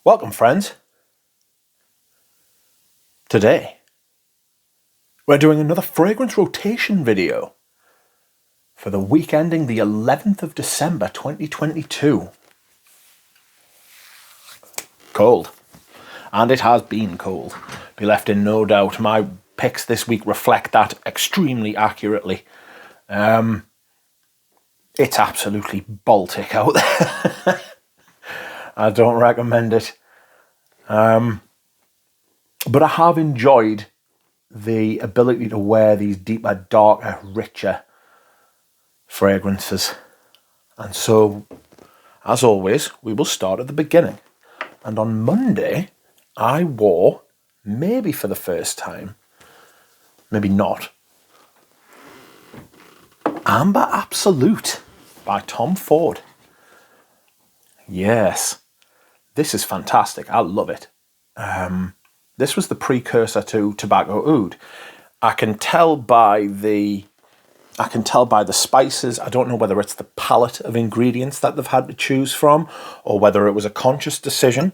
Welcome, friends. Today, we're doing another fragrance rotation video for the week ending the 11th of December 2022. Cold. And it has been cold. Be left in no doubt. My picks this week reflect that extremely accurately. It's absolutely Baltic out there. I don't recommend it. But I have enjoyed the ability to wear these deeper, darker, richer fragrances. And so, as always, we will start at the beginning. And on Monday, I wore, maybe for the first time, maybe not, Amber Absolute by Tom Ford. Yes, this is fantastic. I love it. This was the precursor to Tobacco Oud. I can tell by the spices. I don't know whether it's the palette of ingredients that they've had to choose from, or whether it was a conscious decision.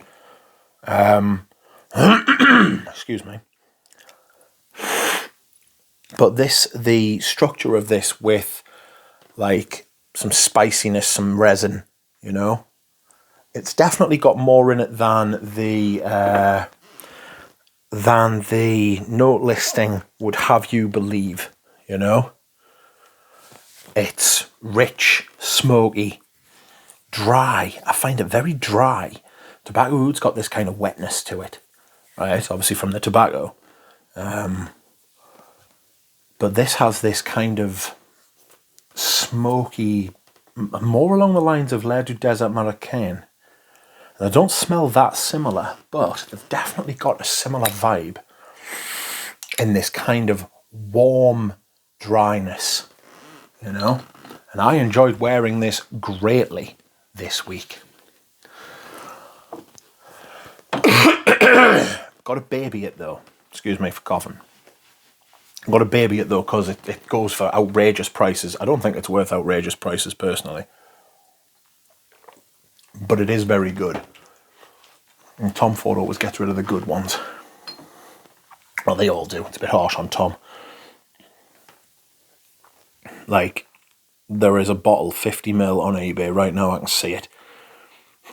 Excuse me. But the structure of this with like some spiciness, some resin, it's definitely got more in it than the note listing would have you believe, It's rich, smoky, dry. I find it very dry. Tobacco Oud's got this kind of wetness to it, right? Obviously from the tobacco. But this has this kind of smoky, more along the lines of L'air du Désert Marocain. They don't smell that similar, but they've definitely got a similar vibe in this kind of warm dryness, And I enjoyed wearing this greatly this week. Got to baby it though. Excuse me for coughing. Got to baby it though because it goes for outrageous prices. I don't think it's worth outrageous prices personally. But it is very good. And Tom Ford always gets rid of the good ones. Well, they all do. It's a bit harsh on Tom. Like, there is a bottle, 50ml on eBay right now. I can see it.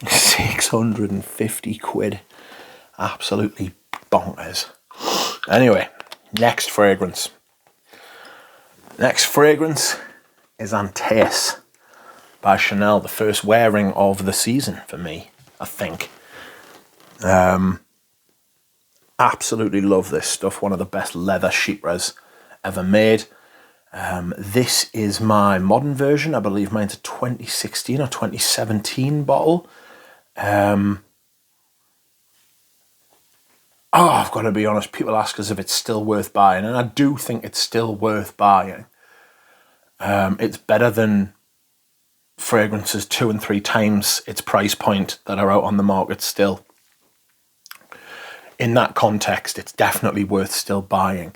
650 quid. Absolutely bonkers. Anyway, next fragrance. Next fragrance is Antaeus by Chanel. The first wearing of the season for me, I think. Absolutely love this stuff. One of the best leather chypres ever made. This is my modern version. I believe mine's a 2016 or 2017 bottle. I've got to be honest. People ask us if it's still worth buying, and I do think it's still worth buying. It's better than fragrances 2 and 3 times its price point that are out on the market still. In that context, it's definitely worth still buying.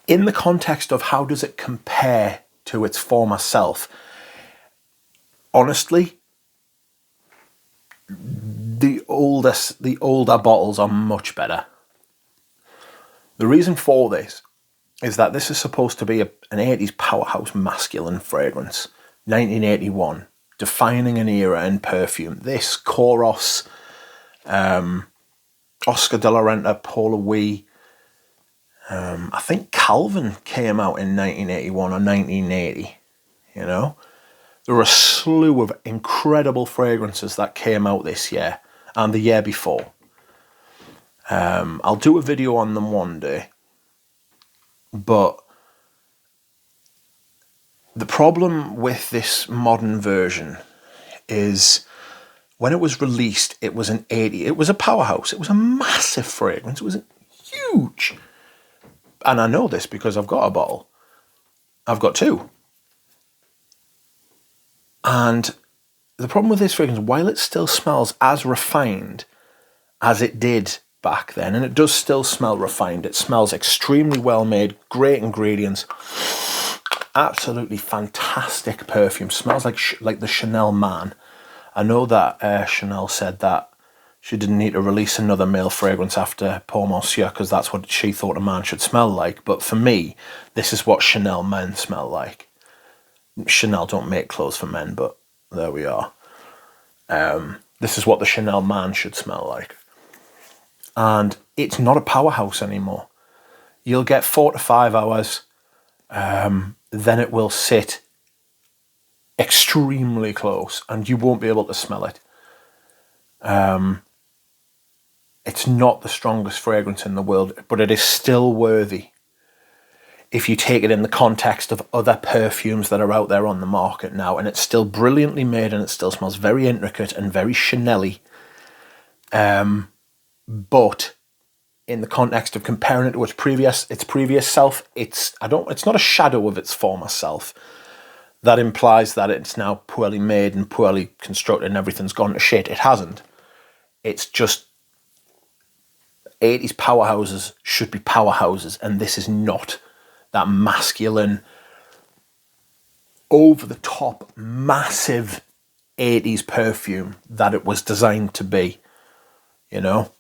In the context of how does it compare to its former self, honestly, the older bottles are much better. The reason for this is that this is supposed to be an 80s powerhouse masculine fragrance. 1981, defining an era in perfume. This, Chorus, Oscar de la Renta, Paula Wee. I think Calvin came out in 1981 or 1980, There were a slew of incredible fragrances that came out this year and the year before. I'll do a video on them one day. But the problem with this modern version is when it was released, it was an 80. It was a powerhouse. It was a massive fragrance. It was huge. And I know this because I've got a bottle. I've got 2. And the problem with this fragrance, while it still smells as refined as it did back then, and it does still smell refined, it smells extremely well made, great ingredients, absolutely fantastic perfume, smells like the Chanel Man. I know that Chanel said that she didn't need to release another male fragrance after Pour Monsieur because that's what she thought a man should smell like. But for me, this is what Chanel men smell like. Chanel don't make clothes for men, but there we are. This is what the Chanel man should smell like. And it's not a powerhouse anymore. You'll get 4 to 5 hours, then it will sit extremely close and you won't be able to smell it. It's not the strongest fragrance in the world, but it is still worthy if you take it in the context of other perfumes that are out there on the market now, and it's still brilliantly made and it still smells very intricate and very Chanel-y. But in the context of comparing it to its previous self, it's not a shadow of its former self. That implies that it's now poorly made and poorly constructed and everything's gone to shit. It hasn't. It's just 80s powerhouses should be powerhouses, and this is not that masculine, over-the-top, massive 80s perfume that it was designed to be, you know?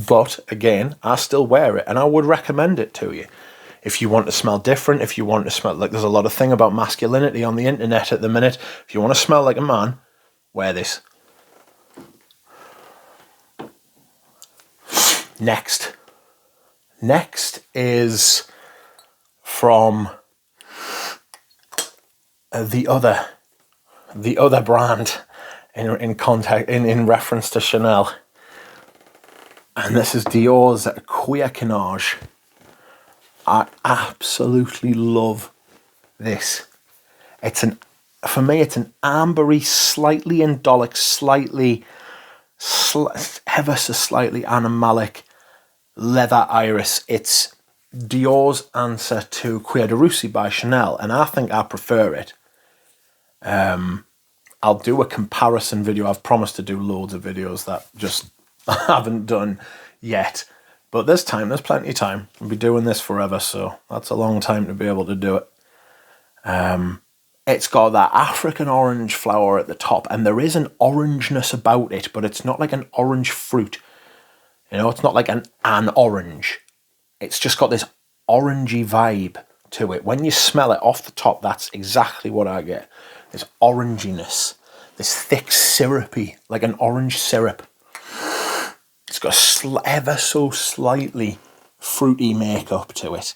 But, again, I still wear it, and I would recommend it to you. If you want to smell different, if you want to smell... Like, there's a lot of thing about masculinity on the internet at the minute. If you want to smell like a man, wear this. Next is from the other brand in reference to Chanel, and this is Dior's Cuir Cannage. I absolutely love this. For me, it's an ambery, slightly indolic, ever so slightly animalic leather iris. It's Dior's answer to Cuir de Russie by Chanel, and I think I prefer it. I'll do a comparison video. I've promised to do loads of videos that just haven't done yet. But there's plenty of time. I'll be doing this forever, so that's a long time to be able to do it. It's got that African orange flower at the top, and there is an orangeness about it, but it's not like an orange fruit. You know, it's not like an orange. It's just got this orangey vibe to it. When you smell it off the top, that's exactly what I get. This oranginess, this thick syrupy, like an orange syrup. It's got ever so slightly fruity makeup to it.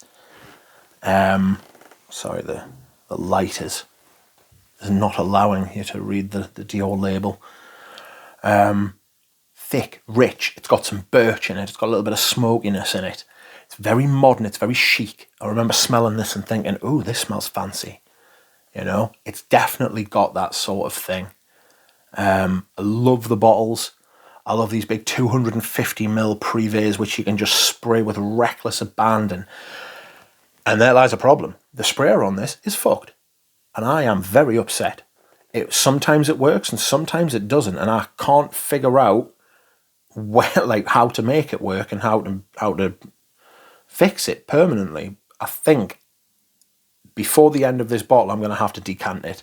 Sorry, the light is not allowing you to read the Dior label. Thick, rich. It's got some birch in it. It's got a little bit of smokiness in it. It's very modern. It's very chic. I remember smelling this and thinking, "Ooh, this smells fancy." You know, it's definitely got that sort of thing. I love the bottles. I love these big 250ml privés, which you can just spray with reckless abandon. And there lies a problem. The sprayer on this is fucked. And I am very upset. Sometimes it works and sometimes it doesn't. And I can't figure out how to make it work and how to fix it permanently. I think before the end of this bottle, I'm going to have to decant it.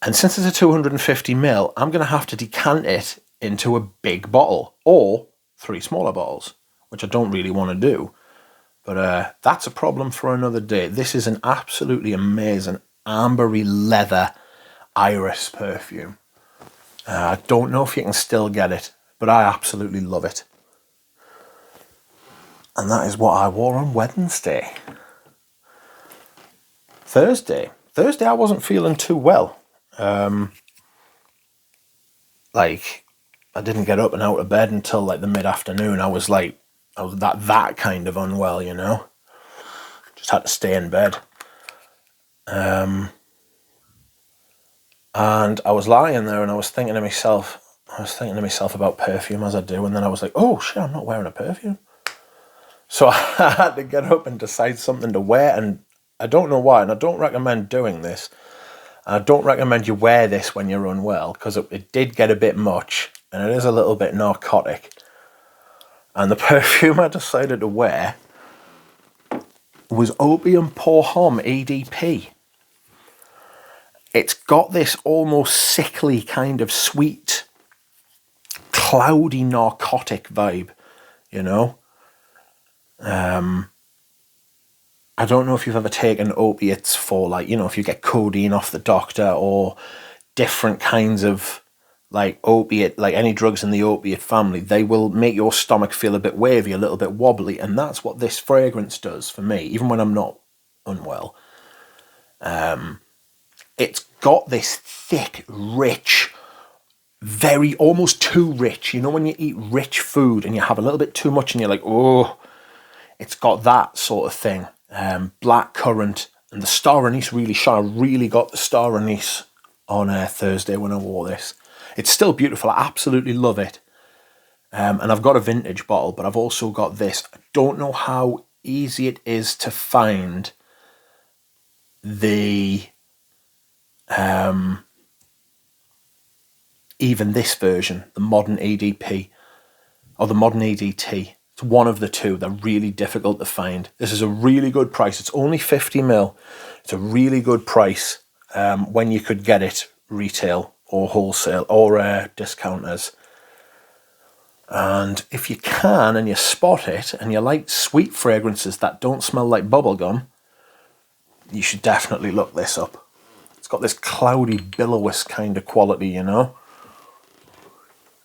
And since it's a 250ml, I'm going to have to decant it into a big bottle or 3 smaller bottles, which I don't really want to do. But that's a problem for another day. This is an absolutely amazing ambery leather iris perfume. I don't know if you can still get it, but I absolutely love it. And that is what I wore on Wednesday. Thursday I wasn't feeling too well. I didn't get up and out of bed until the mid-afternoon. I was that kind of unwell, you know. Just had to stay in bed. And I was lying there and I was thinking to myself about perfume as I do, and then I was like, oh shit, I'm not wearing a perfume. So I had to get up and decide something to wear, and I don't know why, and I don't recommend doing this. I don't recommend you wear this when you're unwell, because it did get a bit much, and it is a little bit narcotic. And the perfume I decided to wear was Opium Pour Homme EDP. It's got this almost sickly kind of sweet, cloudy narcotic vibe, you know. I don't know if you've ever taken opiates for, like, you know, if you get codeine off the doctor or different kinds of like opiate, like any drugs in the opiate family, they will make your stomach feel a bit wavy, a little bit wobbly, and that's what this fragrance does for me, even when I'm not unwell. It's got this thick, rich, very, almost too rich. You know when you eat rich food and you have a little bit too much and you're like, oh, it's got that sort of thing. Black currant, and the star anise really shone. I really got the star anise on Thursday when I wore this. It's still beautiful. I absolutely love it. And I've got a vintage bottle, but I've also got this. I don't know how easy it is to find the even this version, the modern EDP or the modern EDT. It's one of the two. They're really difficult to find. This is a really good price. It's only 50ml. It's a really good price when you could get it retail or wholesale or discounters. And if you can and you spot it and you like sweet fragrances that don't smell like bubblegum, you should definitely look this up. It's got this cloudy, billowous kind of quality, you know.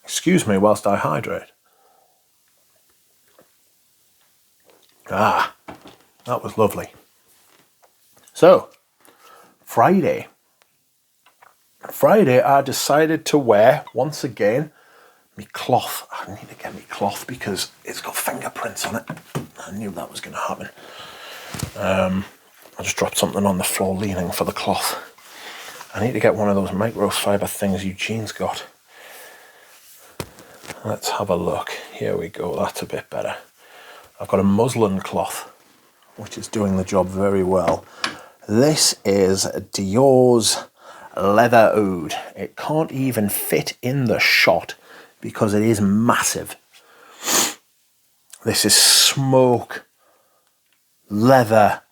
Excuse me whilst I hydrate. Ah, that was lovely. So, Friday I decided to wear, once again, my cloth. I need to get my cloth because it's got fingerprints on it. I knew that was going to happen. I just dropped something on the floor leaning for the cloth. I need to get one of those microfiber things Eugene's got. Let's have a look. Here we go, that's a bit better. I've got a muslin cloth, which is doing the job very well. This is Dior's Leather Oud. It can't even fit in the shot because it is massive. This is smoke, leather,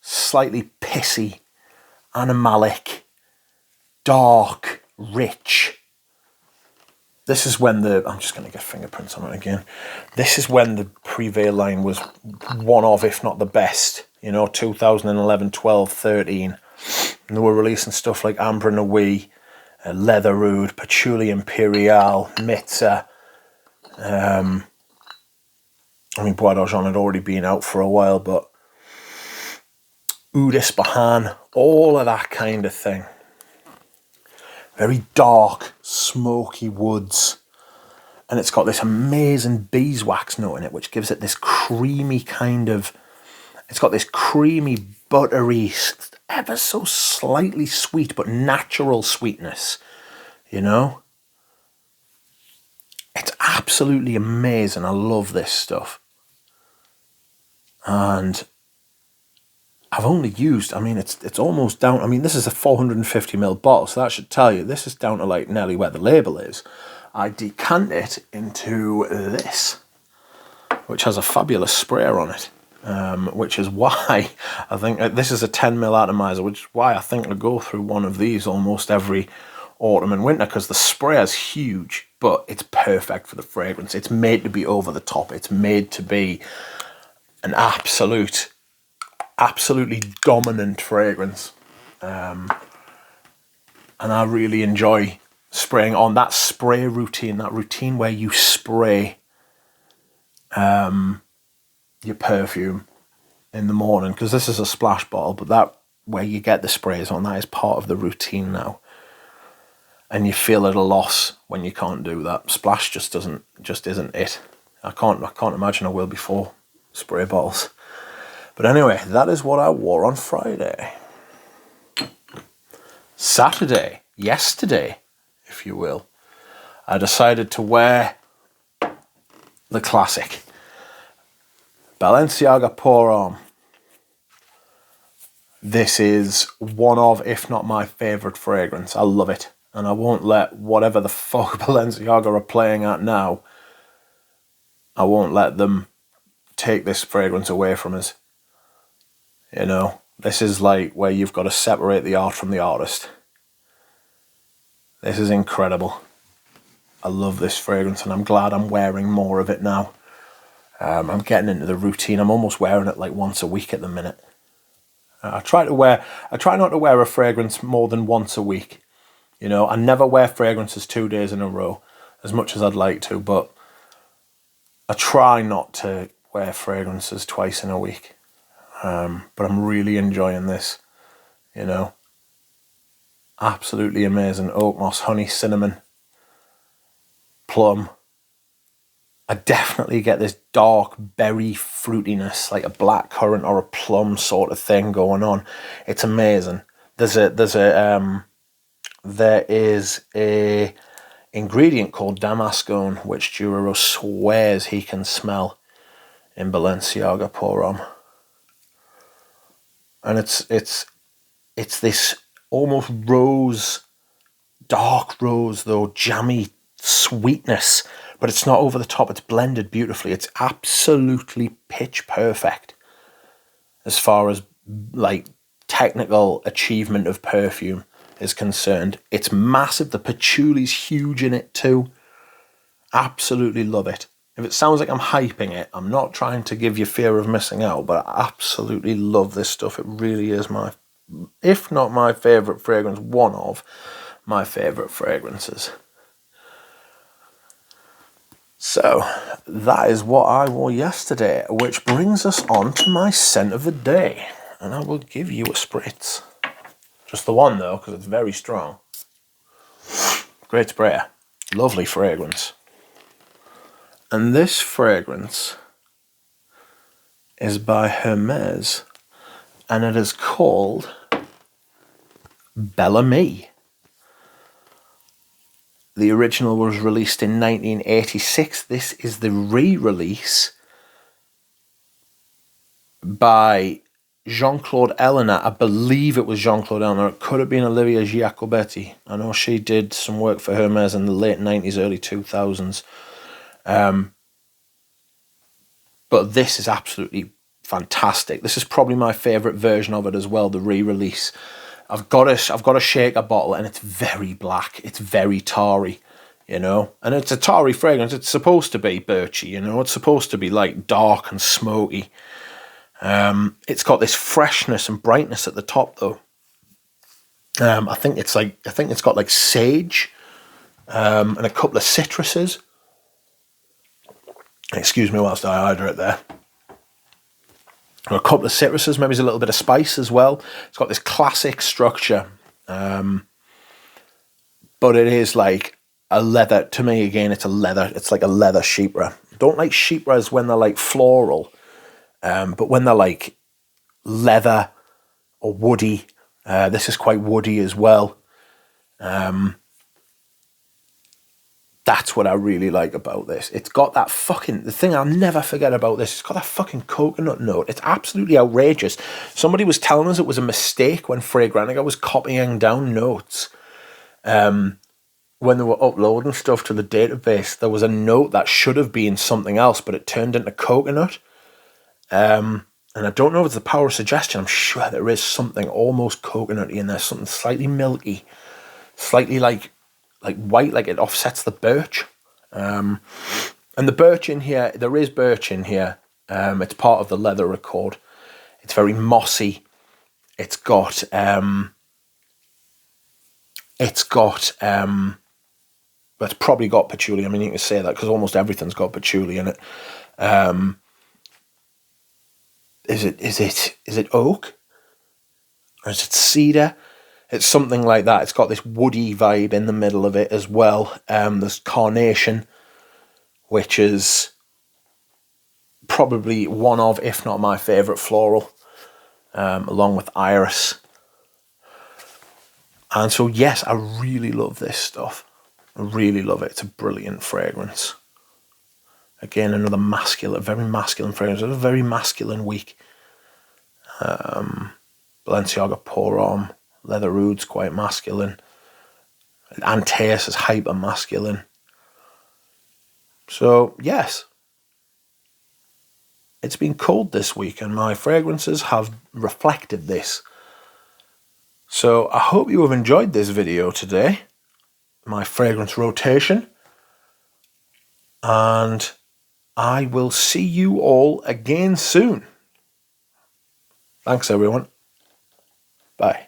slightly pissy, animalic, dark, rich. This is when I'm just going to get fingerprints on it again. This is when the Privé line was one of, if not the best. You know, 2011, 12, 13. And they were releasing stuff like Ambre Nuit, Leather Oud, Patchouli Imperial, Mitza. I mean, Bois d'Argent had already been out for a while, but Oud Ispahan, all of that kind of thing. Very dark, smoky woods. And it's got this amazing beeswax note in it, which gives it this creamy kind of... It's got this creamy, buttery, ever so slightly sweet, but natural sweetness. You know? It's absolutely amazing. I love this stuff. And I've only used, I mean, it's almost down, I mean, this is a 450ml bottle, so that should tell you, this is down to like nearly where the label is. I decant it into this, which has a fabulous sprayer on it, which is why I think, this is a 10ml atomizer, which is why I think I go through one of these almost every autumn and winter, because the sprayer's huge, but it's perfect for the fragrance. It's made to be over the top. It's made to be an absolutely dominant fragrance, and I really enjoy spraying on that spray routine, that routine where you spray your perfume in the morning, because this is a splash bottle, but that where you get the sprays on, that is part of the routine now, and you feel at a loss when you can't do that. Splash just isn't it. I can't imagine I will before spray bottles. But anyway, that is what I wore on Friday. Saturday, yesterday, if you will, I decided to wear the classic Balenciaga Pour Homme. This is one of, if not my favourite fragrance. I love it. And I won't let whatever the fuck Balenciaga are playing at now, I won't let them take this fragrance away from us. You know, this is like where you've got to separate the art from the artist. This is incredible. I love this fragrance, and I'm glad I'm wearing more of it now. I'm getting into the routine. I'm almost wearing it like once a week at the minute. I try not to wear a fragrance more than once a week. You know, I never wear fragrances 2 days in a row, as much as I'd like to, but I try not to wear fragrances twice in a week. But I'm really enjoying this, you know. Absolutely amazing. Oak moss, honey, cinnamon, plum. I definitely get this dark berry fruitiness, like a black currant or a plum sort of thing going on. It's amazing. There is a ingredient called damascone, which Duro swears he can smell in Balenciaga Pour Homme. And it's this almost rose, dark rose though, jammy sweetness, but it's not over the top. It's blended beautifully. It's absolutely pitch perfect as far as like technical achievement of perfume is concerned. It's massive. The patchouli's huge in it too. Absolutely love it. If it sounds like I'm hyping it, I'm not trying to give you fear of missing out, but I absolutely love this stuff. It really is my, if not my favourite fragrance, one of my favourite fragrances. So, that is what I wore yesterday, which brings us on to my scent of the day. And I will give you a spritz. Just the one though, because it's very strong. Great sprayer. Lovely fragrance. And this fragrance is by Hermes, and it is called Bel Ami. The original was released in 1986. This is the re-release by Jean-Claude Ellena. I believe it was Jean-Claude Ellena. It could have been Olivia Giacobetti. I know she did some work for Hermes in the late 90s, early 2000s. But this is absolutely fantastic. This is probably my favourite version of it as well, the re-release. I've got a shaker bottle, and it's very black. It's very tarry, you know. And it's a tarry fragrance. It's supposed to be birchy, you know. It's supposed to be like dark and smoky. It's got this freshness and brightness at the top though. I think it's got like sage, and a couple of citruses. Excuse me whilst I hydrate there. A couple of citruses, maybe there's a little bit of spice as well. It's got this classic structure, but it is like a leather. To me, again, it's a leather. It's like a leather chypre. Don't like chypres when they're like floral, but when they're like leather or woody, this is quite woody as well. That's what I really like about this. It's got that the thing I'll never forget about this, it's got that fucking coconut note. It's absolutely outrageous. Somebody was telling us it was a mistake when Fragrantica was copying down notes. When they were uploading stuff to the database, there was a note that should have been something else, but it turned into coconut. And I don't know if it's the power of suggestion. I'm sure there is something almost coconutty in there, something slightly milky, slightly like white, like it offsets the birch. And the birch in here, there is birch in here. It's part of the leather accord. It's very mossy. It's got but it's probably got patchouli. I mean, you can say that because almost everything's got patchouli in it. Is it oak? Or is it cedar? It's something like that. It's got this woody vibe in the middle of it as well. There's carnation, which is probably one of, if not my favourite floral, along with iris. And so, yes, I really love this stuff. I really love it. It's a brilliant fragrance. Again, another very masculine fragrance. It's a very masculine week. Balenciaga Pour Homme. Leather Oud's quite masculine. Antaeus is hyper masculine. So, yes. It's been cold this week and my fragrances have reflected this. So, I hope you have enjoyed this video today. my fragrance rotation. And I will see you all again soon. Thanks, everyone. Bye.